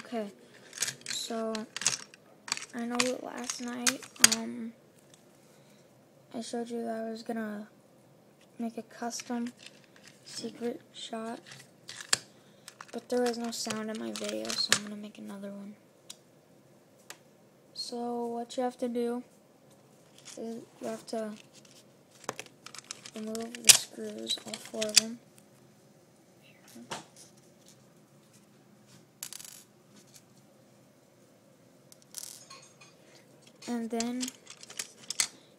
Okay, so I know that last night I showed you that I was gonna make a custom secret shot, but there was no sound in my video, so I'm gonna make another one. So what you have to do is you have to remove the screws, all 4 of them. And then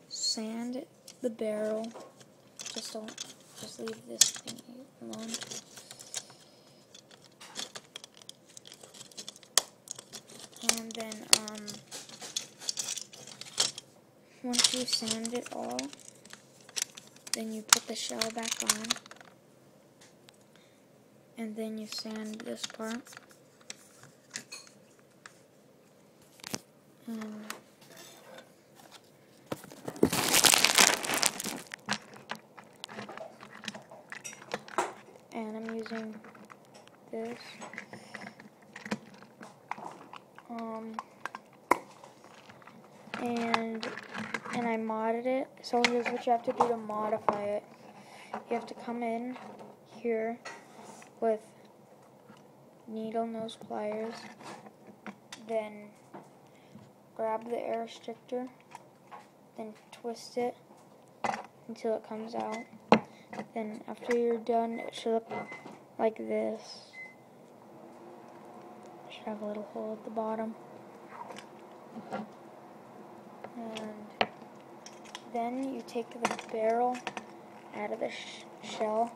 sand the barrel. Just leave this thing alone. And then once you sand it all, then you put the shell back on, and then you sand this part. And I'm using this. And I modded it. So here's what you have to do to modify it. You have to come in here with needle nose pliers, then grab the air restrictor, then twist it until it comes out. Then after you're done, it should look like this. It should have a little hole at the bottom. And then you take the barrel out of the shell.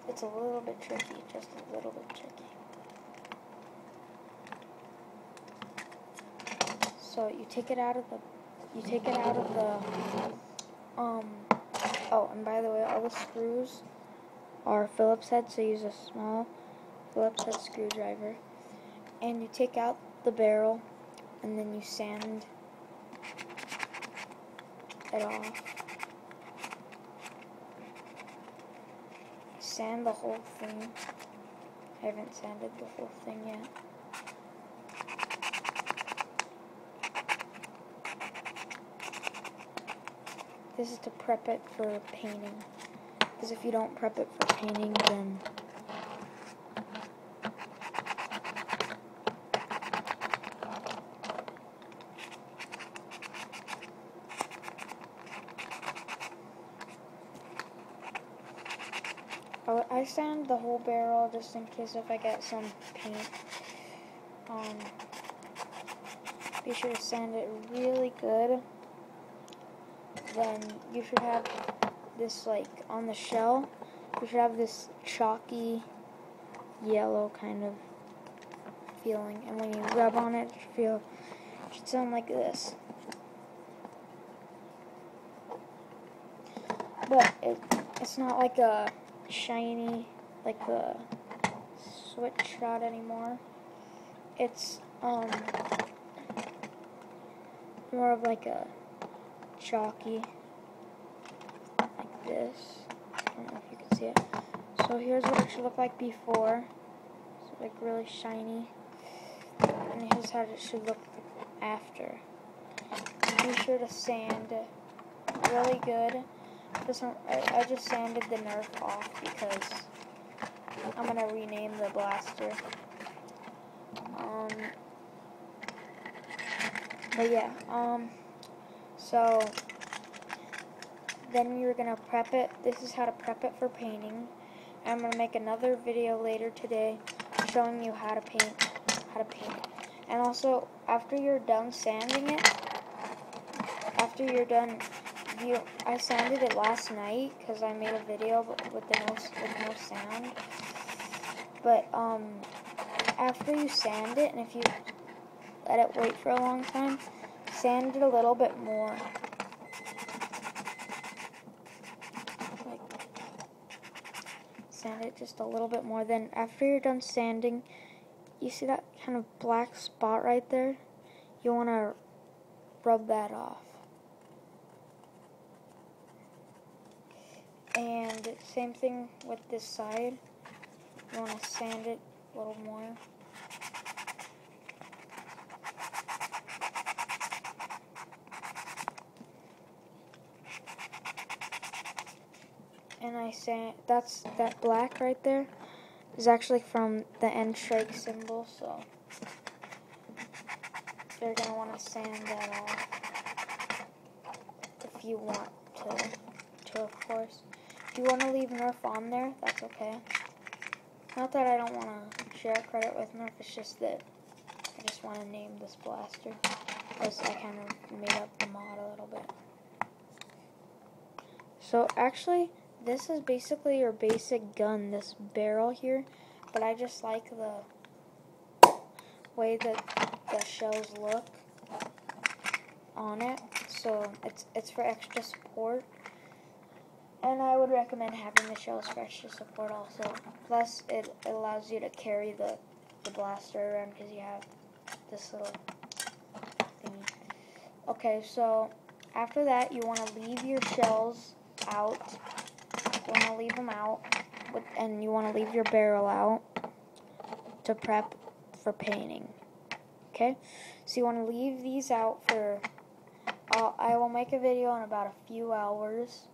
It's a little bit tricky, just a little bit tricky. So you take it out of the, oh, and by the way, all the screws are Phillips head, so use a small Phillips head screwdriver. And you take out the barrel, and then you sand it off. Sand the whole thing. I haven't sanded the whole thing yet. This is to prep it for painting. Because if you don't prep it for painting, then I sand the whole barrel just in case if I get some paint. Be sure to sand it really good. Then you should have this, like, on the shell, you should have this chalky yellow kind of feeling. And when you rub on it, it should sound like this. But it's not like a shiny, like the switch shot anymore. It's more of like a chalky, like this. I don't know if you can see it. So here's what it should look like before. It's like really shiny. And here's how it should look after. Be sure to sand really good. I just sanded the nerf off because I'm gonna rename the blaster. But yeah, so then you're gonna prep it. This is how to prep it for painting. I'm gonna make another video later today showing you how to paint it. And also, after you're done sanding it, I sanded it last night because I made a video with no sound. But after you sand it, and if you let it wait for a long time, sand it a little bit more. Like, sand it just a little bit more. Then after you're done sanding, you see that kind of black spot right there? You want to rub that off. And same thing with this side. You want to sand it a little more. And I sand, that black right there is actually from the end strike symbol, so you're going to want to sand that off if you want to of course. If you want to leave nerf on there, that's okay. Not that I don't want to share credit with nerf, it's just that I just want to name this blaster. Plus I kind of made up the mod a little bit. So actually, this is basically your basic gun, this barrel here, but I just like the way that the shells look on it, so it's for extra support, and I would recommend having the shells for extra support also. Plus, it allows you to carry the blaster around because you have this little thingy. Okay, so after that, you want to leave your shells out. You want to leave them out, and you want to leave your barrel out to prep for painting. Okay, so you want to leave these out for, I will make a video in about a few hours,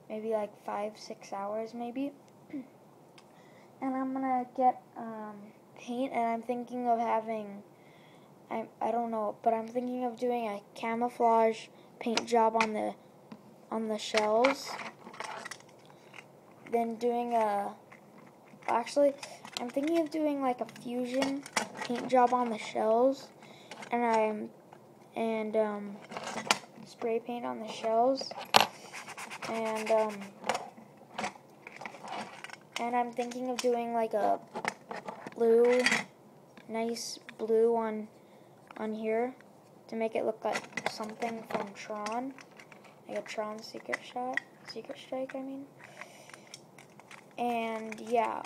maybe like 5-6 hours maybe, and I'm going to get paint, and I'm thinking of having, I don't know, but I'm thinking of doing a camouflage paint job on the shells. Then doing actually, I'm thinking of doing like a fusion paint job on the shells, and spray paint on the shells, and I'm thinking of doing like a blue, nice blue on here to make it look like something from Tron, like a Tron secret strike, I mean. And yeah,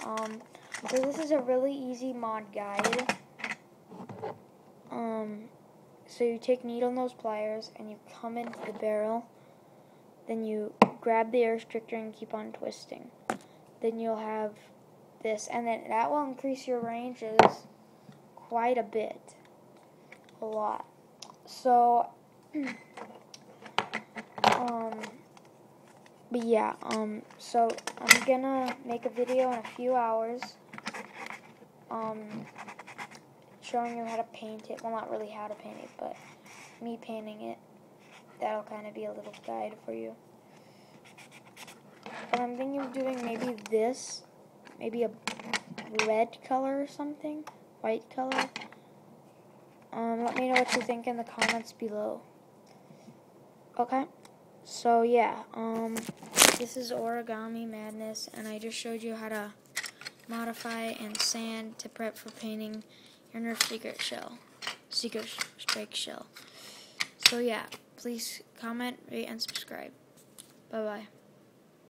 so this is a really easy mod guide. So you take needle nose pliers and you come into the barrel, then you grab the air restrictor and keep on twisting. Then you'll have this, and then that will increase your ranges quite a bit, a lot. So, but yeah, so I'm gonna make a video in a few hours, showing you how to paint it. Well, not really how to paint it, but me painting it. That'll kind of be a little guide for you. But I'm thinking of doing maybe this, maybe a red color or something, white color. Let me know what you think in the comments below. Okay? So yeah, this is Origami Madness, and I just showed you how to modify and sand to prep for painting your Nerf secret strike shell. So yeah, please comment, rate, and subscribe. Bye bye.